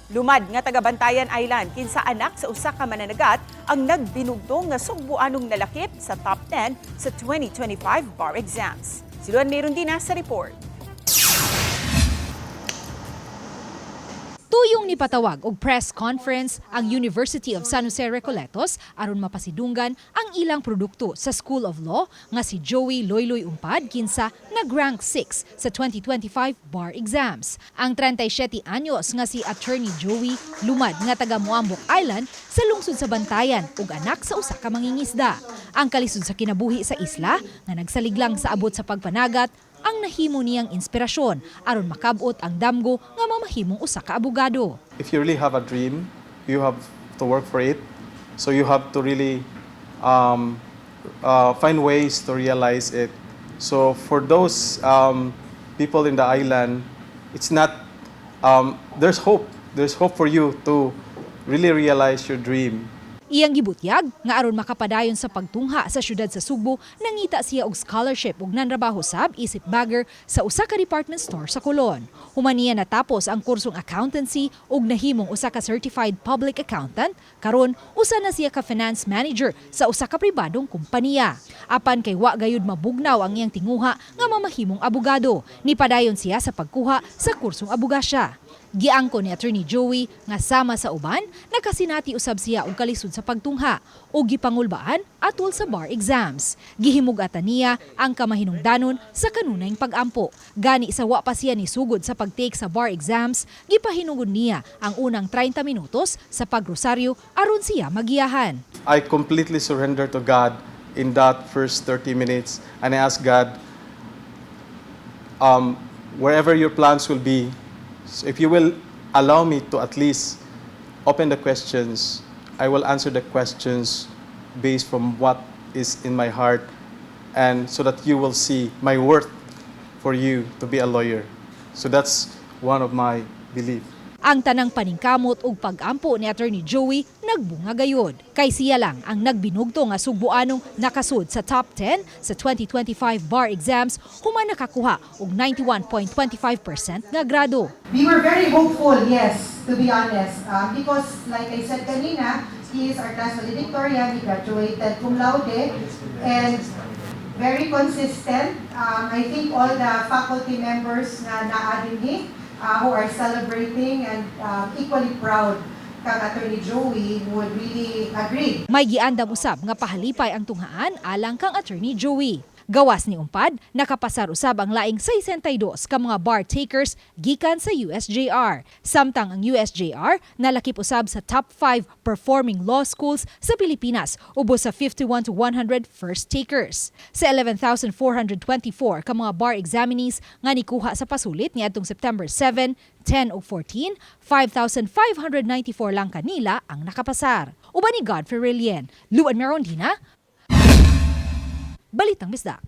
Lumad nga taga Bantayan Island kinsa anak sa usa ka mananagat ang nagbinugdong nga sugbuanong nalakip sa top 10 sa 2025 bar exams. Si Luan Merundina sa report. Tuyong nipatawag og press conference ang University of San Jose Recoletos aron mapasidunggan ang ilang produkto sa School of Law nga si Joey Loyloy Umpad kinsa nag-rank 6 sa 2025 bar exams. Ang 37 anyos nga si Attorney Joey lumad nga taga Moambok Island sa lungsod sa Bantayan ug anak sa usa ka mangingisda. Ang kalisod sa kinabuhi sa isla nga nagsaliglang sa abot sa pagpanagat ang nahimo niyang inspirasyon aron makabot ang damgo nga mamahimong usa ka abogado. If you really have a dream, you have to work for it. So you have to really find ways to realize it. So for those people in the island, it's not, there's hope. There's hope for you to really realize your dream. Iyang gibutyag nga aron makapadayon sa pagtungha sa syudad sa Subo, nangita siya og scholarship ug nanrabaho sab isip bagger sa usa ka department store sa Colon. Human niya natapos ang kursong accountancy ug nahimong usa ka certified public accountant, karon usa na siya ka finance manager sa usa ka pribadong kompanya. Apan kay wa gayud mabugnaw ang iyang tinguha nga mamahimong abogado, nipadayon siya sa pagkuha sa kursong abogasya. Giangko ni Attorney Joey nga sama sa uban nakasinati usab siya og kalisod sa pagtungha o gipangulbaan atol sa bar exams. Gihimug-atan niya ang kamahinungdanon sa kanunayng pag-ampo. Gani sa wa pa siya ni sugod sa pagtake sa bar exams, gipahinungod niya ang unang 30 minutos sa pagrosaryo aron siya magiyahan. I completely surrender to God in that first 30 minutes and I ask God, wherever your plans will be, so if you will allow me to at least open the questions, I will answer the questions based from what is in my heart and so that you will see my worth for you to be a lawyer. So that's one of my belief. Ang tanang paningkamot ug pag-ampo ni Attorney Joey nagbunga gayod. Kay siya lang ang nagbinugto nga sugbuanong nakasud sa top 10 sa 2025 bar exams human nakakuha og 91.25% nga grado. We were very hopeful, yes, to be honest. Because like I said kanina, he is our class valedictorian, he graduated cum laude, and very consistent. I think all the faculty members na naadin who are celebrating and equally proud kang Attorney Joey would really agree. May giandam usab nga pahalipay ang tunghaan alang kang Attorney Joey. Gawas ni Umpad, nakapasar usab ang laing 62 ka mga bar takers gikan sa USJR. Samtang ang USJR nalakip usab sa top 5 performing law schools sa Pilipinas ubos sa 51 to 100 first takers. Sa 11,424 ka mga bar examinees nga nikuha sa pasulit niadtong September 7, 10 ug 14, 5,594 lang kanila ang nakapasar. Uban ni Godfrey Rilien, Luan Merondina, Balitang Bisdak.